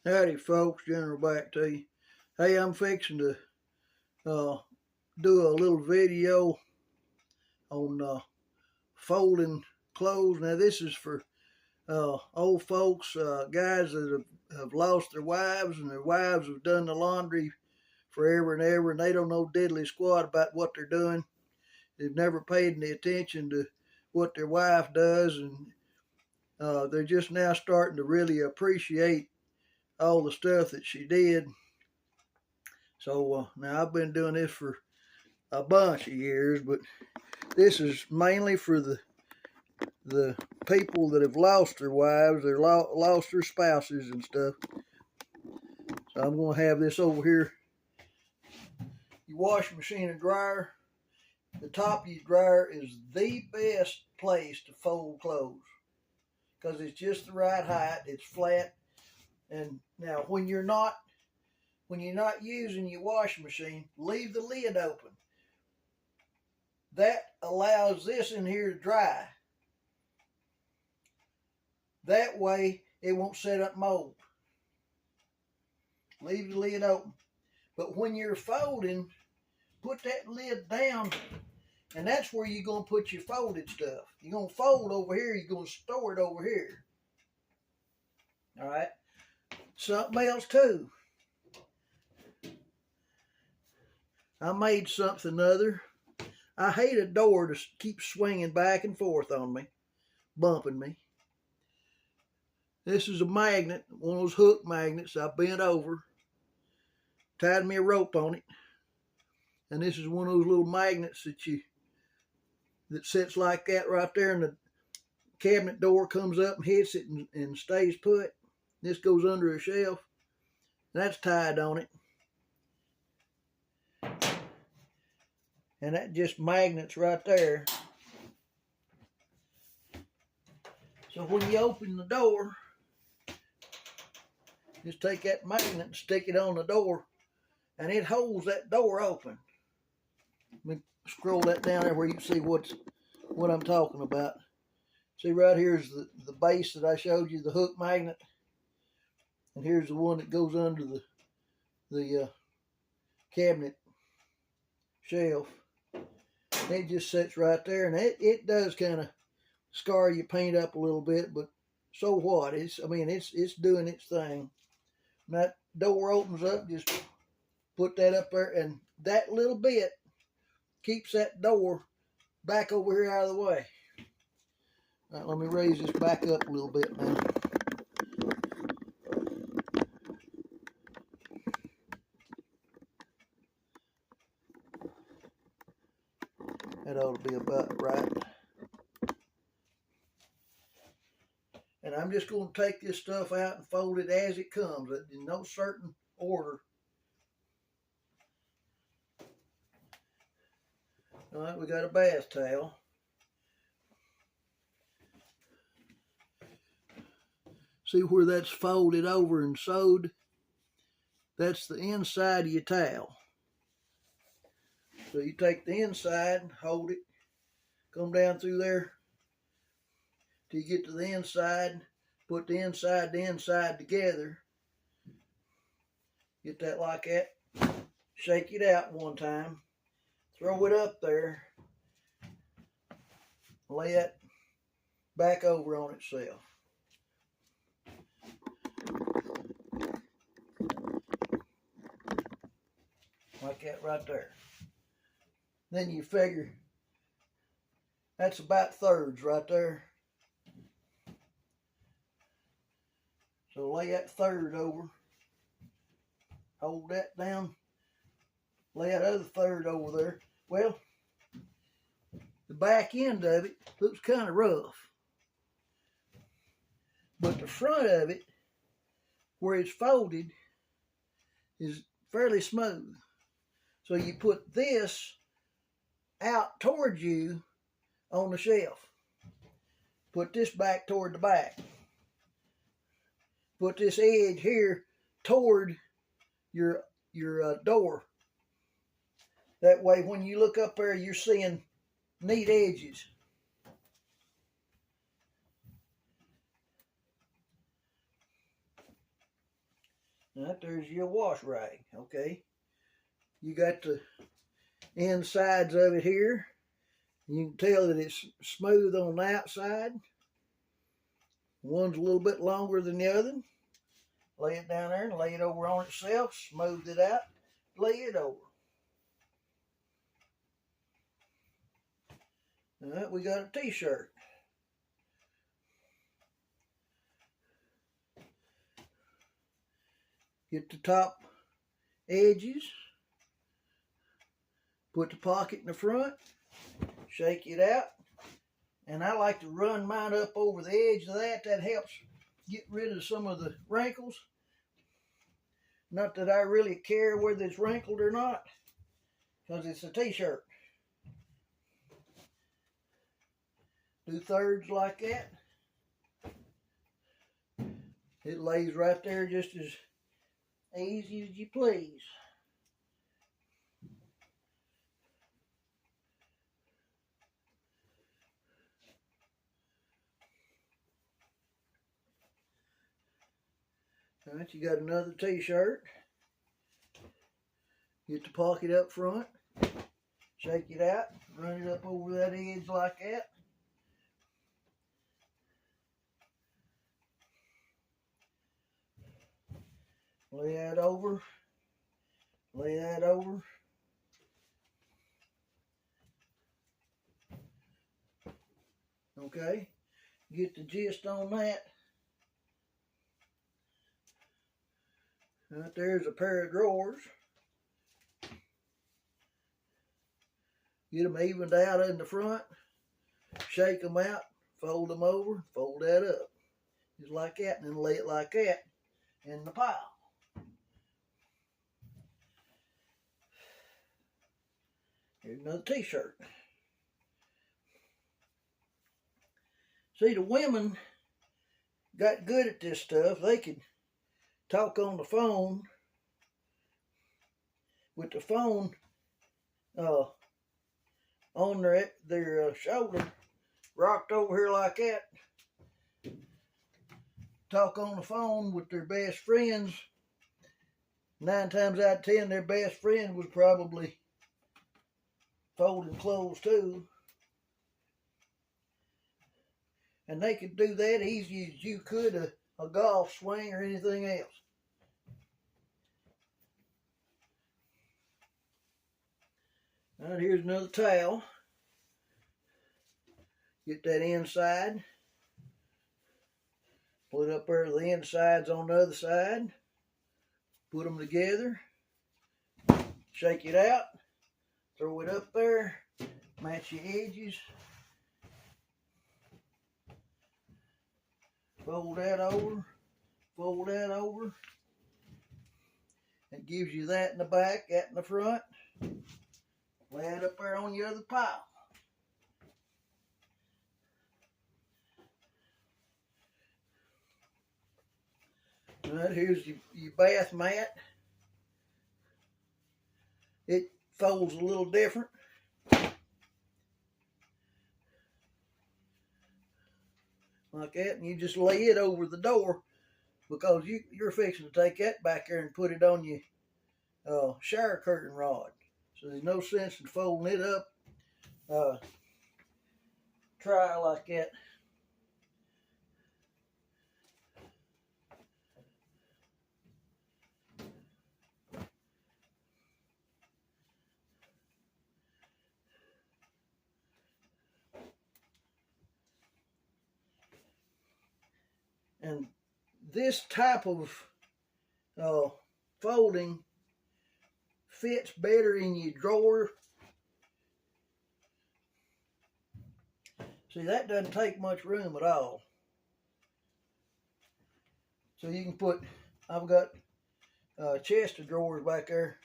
Howdy folks, General back to you. Hey, I'm fixing to do a little video on folding clothes. Now this is for old folks, guys that have lost their wives and their wives have done the laundry forever and ever and they don't know diddly squat about what they're doing. They've never paid any attention to what their wife does, and they're just now starting to really appreciate all the stuff that she did. So now I've been doing this for a bunch of years, but this is mainly for the people that have lost their wives, they lost their spouses and stuff. So I'm going to have this over here. Your washing machine and dryer. The top of your dryer is the best place to fold clothes because it's just the right height. It's flat. And now when you're not using your washing machine, leave the lid open. That allows this in here to dry. That way it won't set up mold. Leave the lid open. But when you're folding, put that lid down, and that's where you're going to put your folded stuff. You're going to fold over here, you're going to store it over here. All right? Something else too. I made something other. I hate a door to keep swinging back and forth on me, bumping me. This is a magnet, one of those hook magnets. I bent over, tied me a rope on it, and this is one of those little magnets that sits like that right there, and the cabinet door comes up and hits it and stays put. This goes under a shelf. That's tied on it. And that just magnets right there. So when you open the door, just take that magnet and stick it on the door, and it holds that door open. Let me scroll that down there where you can see what I'm talking about. See, right here is the base that I showed you, the hook magnet. And here's the one that goes under the cabinet shelf. It just sits right there, and it does kind of scar your paint up a little bit, but so what? It's doing its thing. When that door opens up, just put that up there, and that little bit keeps that door back over here out of the way. All right, let me raise this back up a little bit now. That ought to be about right. And I'm just going to take this stuff out and fold it as it comes, in no certain order. All right, we got a bath towel. See where that's folded over and sewed? That's the inside of your towel. So you take the inside, hold it, come down through there till you get to the inside, put the inside together. Get that like that, shake it out one time, throw it up there, lay it back over on itself. Like that right there. Then you figure that's about thirds right there. So lay that third over, hold that down, lay that other third over there. Well, the back end of it looks kind of rough, but the front of it, where it's folded, is fairly smooth. So you put this out towards you on the shelf. Put this back toward the back. Put this edge here toward your door. That way when you look up there, you're seeing neat edges. Right, there's your wash rag, okay? You got the insides of it here. You can tell that it's smooth on the outside. One's a little bit longer than the other. Lay it down there and lay it over on itself, smooth it out, lay it over. All right, we got a t-shirt. Get the top edges, put the pocket in the front, shake it out, and I like to run mine up over the edge of that. That helps get rid of some of the wrinkles. Not that I really care whether it's wrinkled or not, because it's a t-shirt. Do thirds like that. It lays right there just as easy as you please. All right, you got another t-shirt. Get the pocket up front, shake it out, run it up over that edge like that. Lay that over, lay that over. Okay, get the gist on that. Right there's a pair of drawers. Get them evened out in the front, shake them out, fold them over, fold that up. Just like that, and then lay it like that in the pile. Here's another t-shirt. See, the women got good at this stuff. They could talk on the phone with the phone on their shoulder, rocked over here like that. Talk on the phone with their best friends. 9 times out of 10, their best friend was probably folding clothes too. And they could do that easy as you could a golf swing or anything else. All right, here's another towel. Get that inside. Put up there the insides on the other side. Put them together. Shake it out. Throw it up there. Match your edges. Fold that over. Fold that over. It gives you that in the back, that in the front. Lay it up there on your other pile. All right, here's your bath mat. It folds a little different. Like that, and you just lay it over the door because you're fixing to take that back there and put it on your shower curtain rod. So there's no sense in folding it up. Try like that. And this type of folding fits better in your drawer. See, that doesn't take much room at all. So you can put, I've got a chest of drawers back there,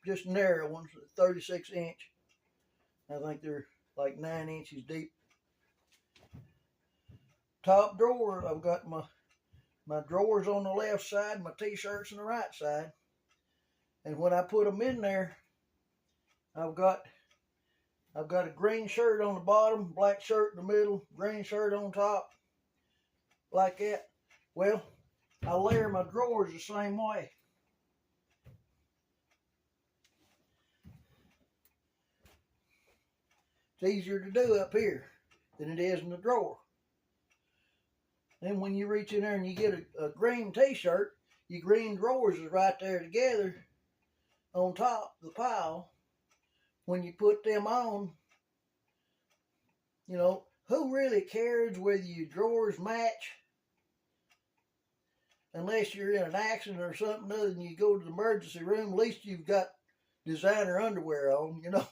just narrow ones, 36 inch. I think they're like 9 inches deep. Top drawer, I've got my drawers on the left side, my t-shirts on the right side. And when I put them in there, I've got a green shirt on the bottom, black shirt in the middle, green shirt on top, like that. Well, I layer my drawers the same way. It's easier to do up here than it is in the drawer. Then when you reach in there and you get a green t-shirt, your green drawers is right there together on top of the pile. When you put them on, you know, who really cares whether your drawers match? Unless you're in an accident or something other than you go to the emergency room, at least you've got designer underwear on, you know.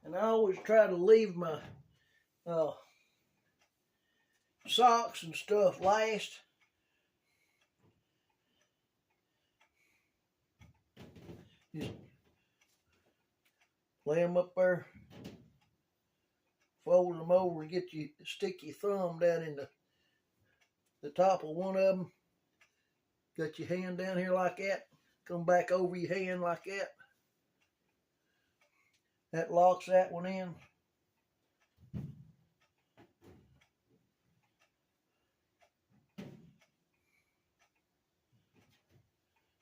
And I always try to leave my socks and stuff last. Just lay them up there, fold them over, and stick your thumb down in the top of one of them. Got your hand down here like that. Come back over your hand like that. That locks that one in.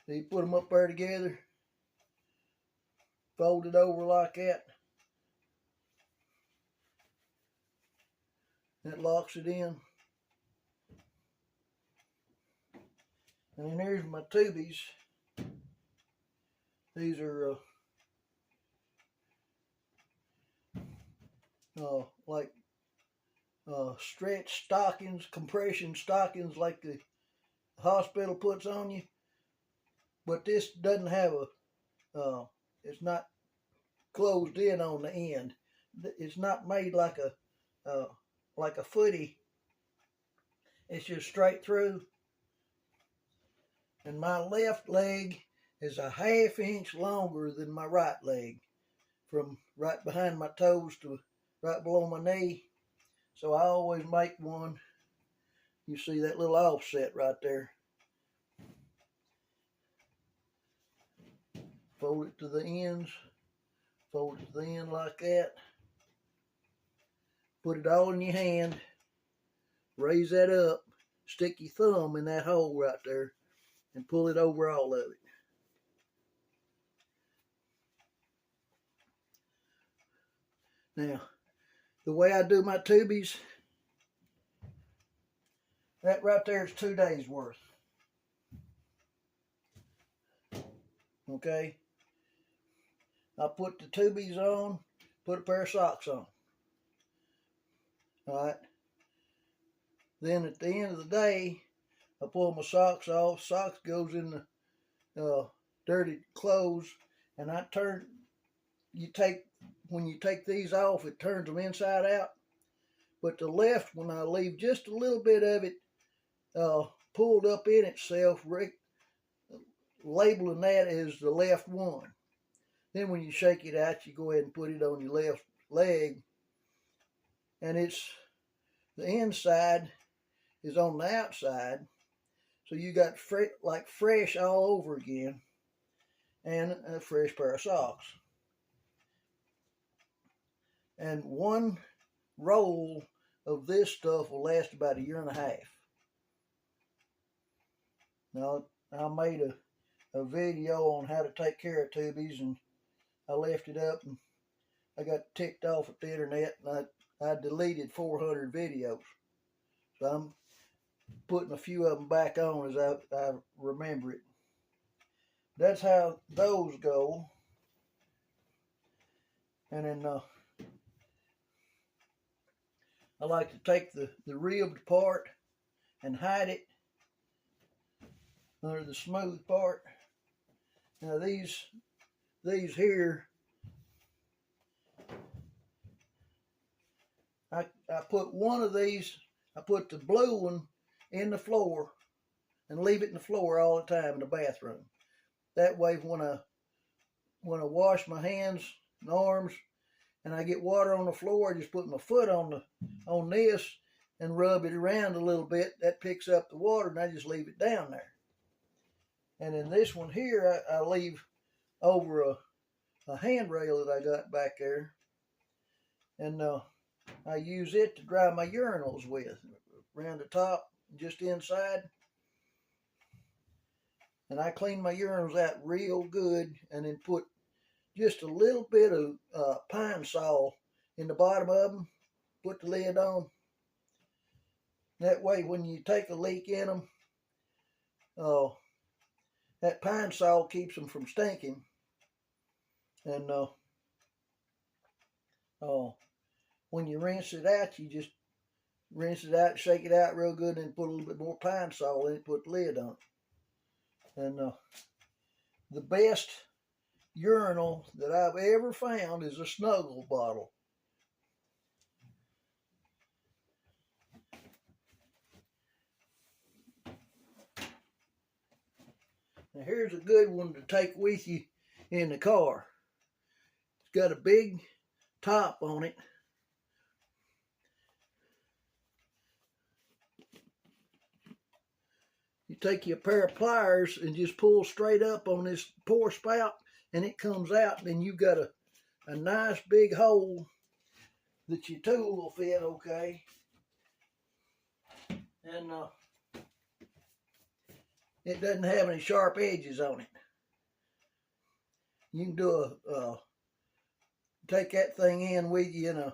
So you put them up there together. Fold it over like that. That locks it in. And then here's my tubies. These are like stretch stockings, compression stockings like the hospital puts on you. But this doesn't have it's not closed in on the end. It's not made like a footy. It's just straight through. And my left leg is a ½ inch longer than my right leg, from right behind my toes to right below my knee. So I always make one. You see that little offset right there. Fold it to the ends. Fold it to the end like that. Put it all in your hand. Raise that up. Stick your thumb in that hole right there and pull it over all of it. Now, the way I do my tubies, that right there is 2 days worth. Okay? I put the tubies on, put a pair of socks on. Alright? Then at the end of the day, I pull my socks off. Socks goes in the dirty clothes, and when you take these off, it turns them inside out. But the left one, I leave just a little bit of it pulled up in itself, labeling that as the left one. Then when you shake it out, you go ahead and put it on your left leg, and the inside is on the outside, so you got like fresh all over again, and a fresh pair of socks. And one roll of this stuff will last about 1.5 years. Now, I made a video on how to take care of tubies, and I left it up, and I got ticked off at the internet, and I deleted 400 videos. So I'm putting a few of them back on as I remember it. That's how those go. And then I like to take the ribbed part and hide it under the smooth part. Now these here, I put one of these, I put the blue one in the floor and leave it in the floor all the time in the bathroom. That way when I wash my hands and arms and I get water on the floor, I just put my foot on this and rub it around a little bit. That picks up the water, and I just leave it down there. And then this one here, I leave over a handrail that I got back there. And I use it to dry my urinals with, around the top, just inside. And I clean my urinals out real good, and then put just a little bit of pine sol in the bottom of them. Put the lid on. That way, when you take a leak in them, that pine sol keeps them from stinking. And when you rinse it out, you just rinse it out, shake it out real good, and put a little bit more pine sol in it, put the lid on it. And the best urinal that I've ever found is a Snuggle bottle. Now here's a good one to take with you in the car. It's got a big top on it. You take your pair of pliers and just pull straight up on this pour spout, and it comes out. Then you've got a nice big hole that your tool will fit okay. And it doesn't have any sharp edges on it. You can do take that thing in with you in a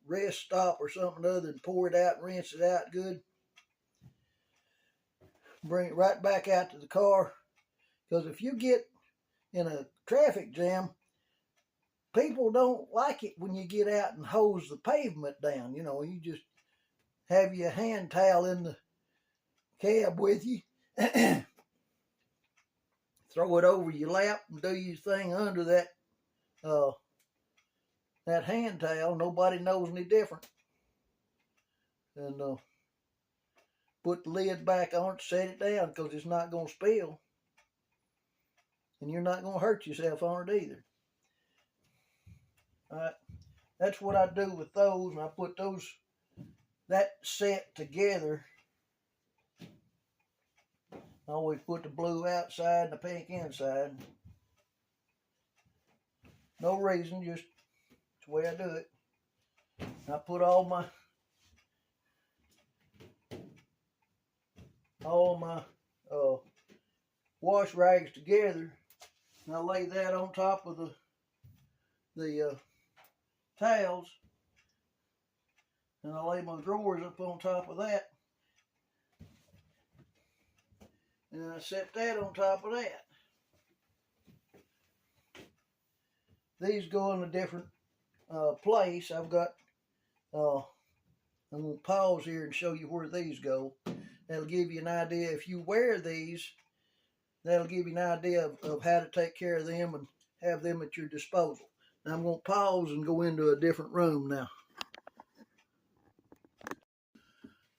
rest stop or something other, and pour it out and rinse it out good. Bring it right back out to the car, because if you get in a traffic jam, people don't like it when you get out and hose the pavement down. You know, you just have your hand towel in the cab with you. Throw it over your lap and do your thing under that that hand towel. Nobody knows any different. And put the lid back on it, set it down, because it's not going to spill. And you're not going to hurt yourself on it either. All right. That's what I do with those, and I put that set together. I always put the blue outside and the pink inside. No reason, just it's the way I do it. And I put all my wash rags together, and I lay that on top of the towels, and I lay my drawers up on top of that, and then I set that on top of that. These go in a different place. I've got, I'm going to pause here and show you where these go. That'll give you an idea. If you wear these, that'll give you an idea of how to take care of them and have them at your disposal. Now I'm going to pause and go into a different room now.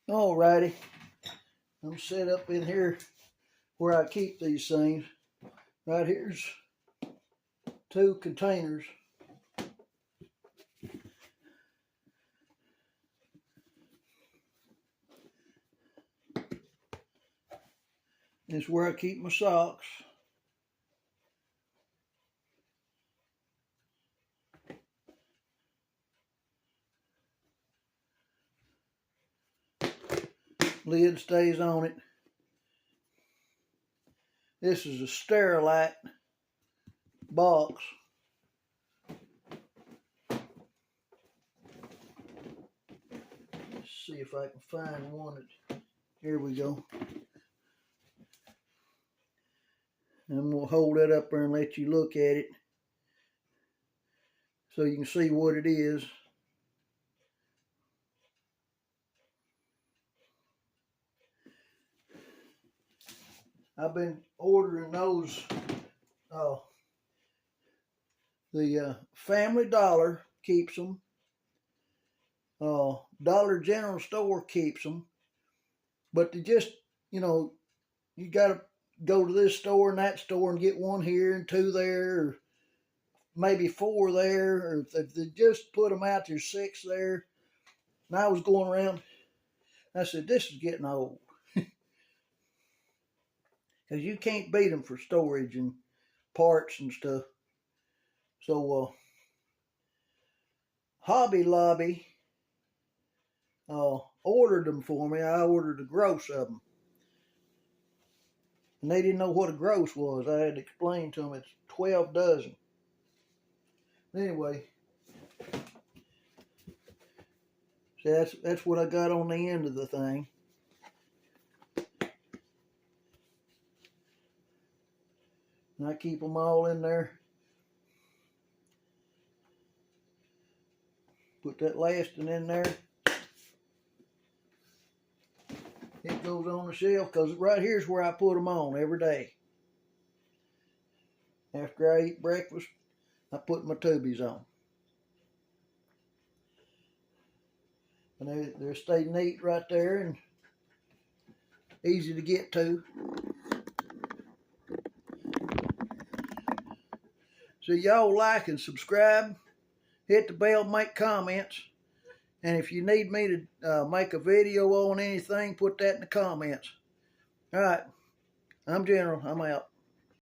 Alrighty, I'm set up in here where I keep these things. Right here's 2 containers. This is where I keep my socks. Lid stays on it. This is a Sterilite box. Let's see if I can find one. Here we go. And we'll hold that up there and let you look at it so you can see what it is. I've been ordering those. The Family Dollar keeps them. Dollar General Store keeps them. But they just, you know, you got to go to this store and that store and get 1 here and 2 there, or maybe 4 there, or if they just put them out, there's 6 there. And I was going around, I said, this is getting old. Because you can't beat them for storage and parts and stuff. So Hobby Lobby ordered them for me. I ordered a gross of them. And they didn't know what a gross was. I had to explain to them it's 12 dozen. Anyway, so that's what I got on the end of the thing. And I keep them all in there. Put that last one in there. It goes on the shelf because right here's where I put them on every day. After I eat breakfast, I put my tubies on. And they stay neat right there and easy to get to. So y'all like and subscribe. Hit the bell, make comments. And if you need me to make a video on anything, put that in the comments. All right. I'm General. I'm out.